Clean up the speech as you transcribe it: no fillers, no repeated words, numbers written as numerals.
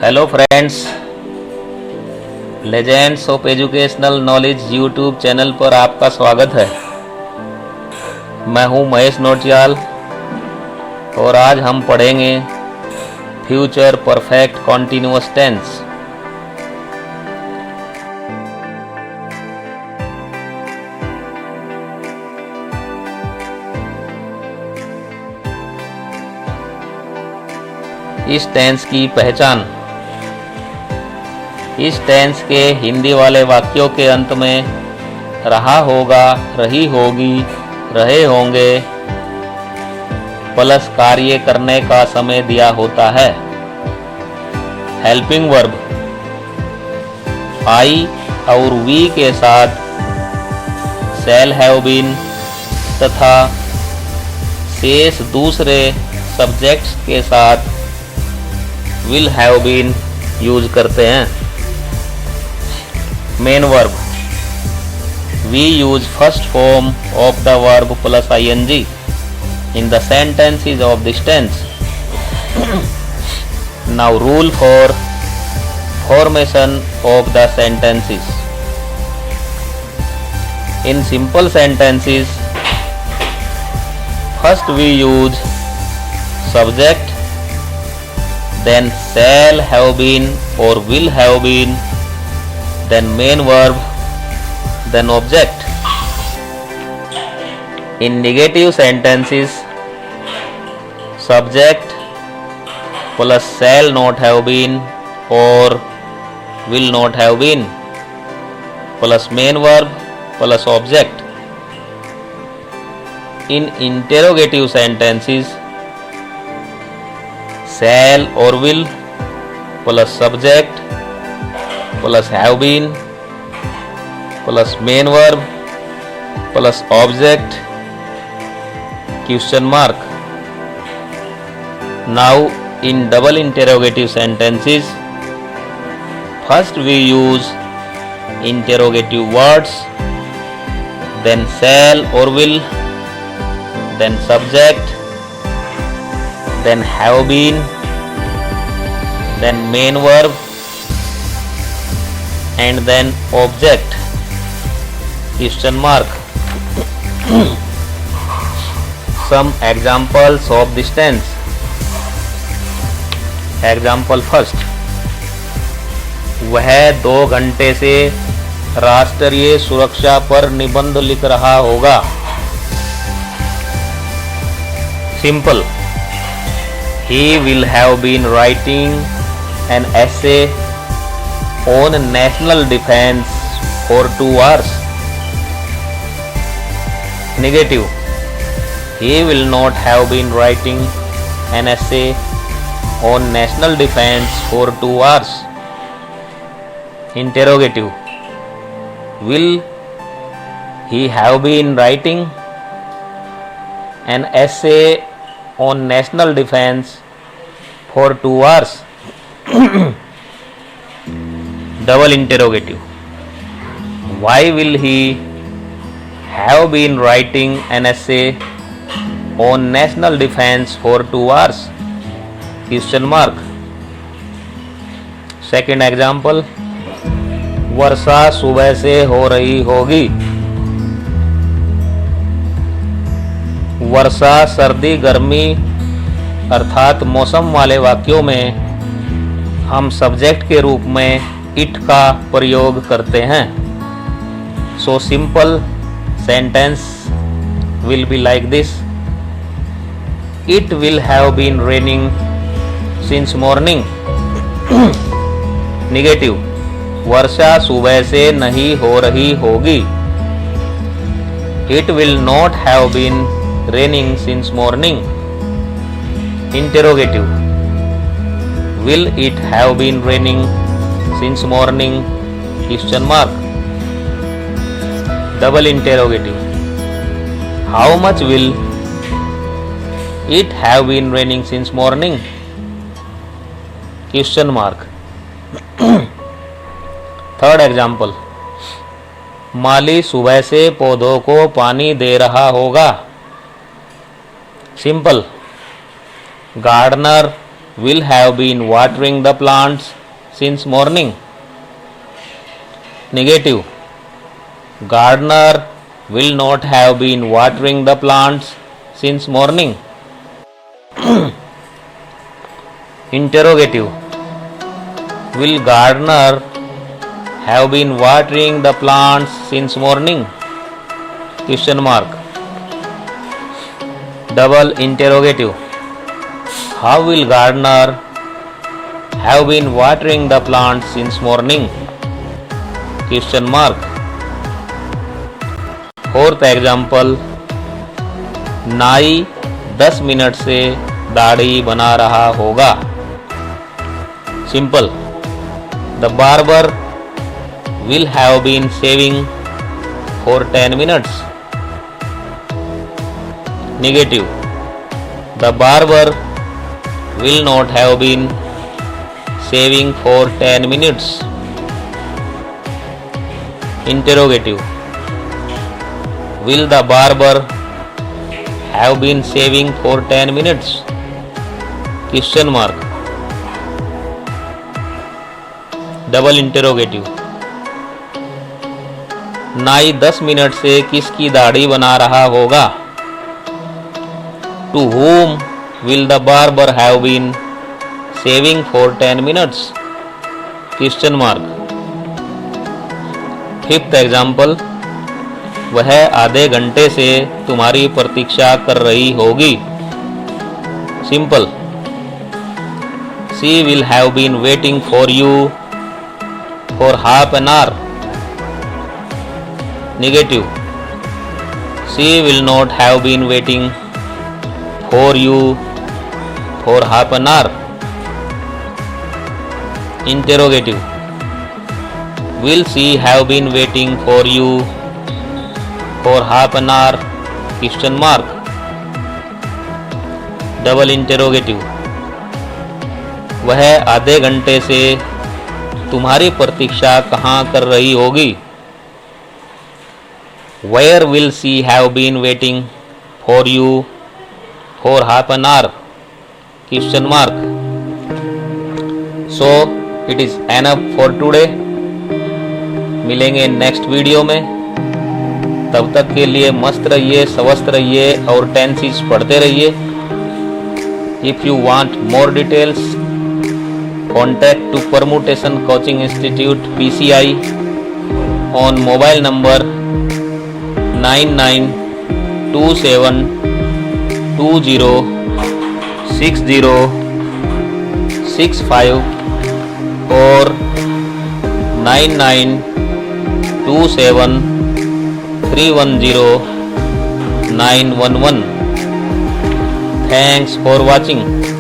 Hello friends, legends of educational knowledge YouTube channel पर आपका स्वागत है। मैं हूं महेश नोटियाल और आज हम पढ़ेंगे फ्यूचर परफेक्ट कॉन्टिन्यूअस टेंस। इस टेंस की पहचान। इस टेंस के हिंदी वाले वाक्यों के अंत में रहा होगा, रही होगी, रहे होंगे प्लस कार्य करने का समय दिया होता है। हेल्पिंग वर्ब आई और वी के साथ शैल हैव बीन तथा शेष दूसरे सब्जेक्ट्स के साथ विल हैव बीन यूज करते हैं। Main verb we use first form of the verb plus ing in the sentences of this tense. Now rule for formation of the sentences. In simple sentences, first we use subject, then shall have been or will have been, then main verb, then object. In negative sentences, subject plus shall not have been or will not have been plus main verb plus object. In interrogative sentences, shall or will plus subject plus have been plus main verb plus object question mark. Now in double interrogative sentences, first we use interrogative words, then shall or will, then subject, then have been, then main verb, and then object question mark. Some examples of this tense. Example first, वह 2 घंटे से राष्ट्रीय सुरक्षा पर निबंध लिख रहा होगा। Simple, he will have been writing an essay on national defense for 2 hours. Negative, he will not have been writing an essay on national defense for 2 hours. Interrogative, will he have been writing an essay on national defense for 2 hours? Double interrogative, why will he have been writing an essay on national defense for 2 hours? Question mark. Second example, वर्षा सुबह से हो रही होगी। वर्षा सर्दी गर्मी अर्थात मौसम वाले वाक्यों में हम सब्जेक्ट के रूप में इट का प्रयोग करते हैं। So simple sentence will be like this, it will have been raining since morning. Negative, वर्षा सुबह से नहीं हो रही होगी। It will not have been raining since morning. Interrogative, will it have been raining since morning question mark. Double interrogative, how much will it have been raining since morning question mark. Third example, माली सुबह से पौधों को पानी दे रहा होगा। Simple, gardener will have been watering the plants since morning. Negative. Gardener will not have been watering the plants since morning. Interrogative. Will gardener have been watering the plants since morning? Question mark. Double interrogative. How will gardener have been watering the plants since morning? Question mark. Fourth example. नाई 10 minute से दाढ़ी बना रहा होगा. Simple. The barber will have been shaving for 10 minutes. Negative. The barber will not have been shaving for 10 minutes. Interrogative. Will the barber have been shaving for 10 minutes? Question mark. Double interrogative. नाई 10 minute से किसकी दाढ़ी बना रहा होगा? To whom will the barber have been shaving for 10 minutes? Question mark. Fifth example. वह आधे घंटे से तुम्हारी प्रतीक्षा कर रही होगी. Simple. She will have been waiting for you for half an hour. Negative. She will not have been waiting for you for half an hour. Interrogative. Will she have been waiting for you for half an hour? Question mark. Double interrogative. वह आधे घंटे से तुम्हारी प्रतीक्षा कहाँ कर रही होगी? Where will she have been waiting for you for half an hour? Question mark. So it is enough for today. मिलेंगे नेक्स्ट वीडियो में. तब तक के लिए मस्त रहिए, स्वस्थ रहिए और टेंसेस पढ़ते रहिए. If you want more details, contact to Permutation Coaching Institute PCI on mobile number 9927206065 or 9927310911. Thanks for watching.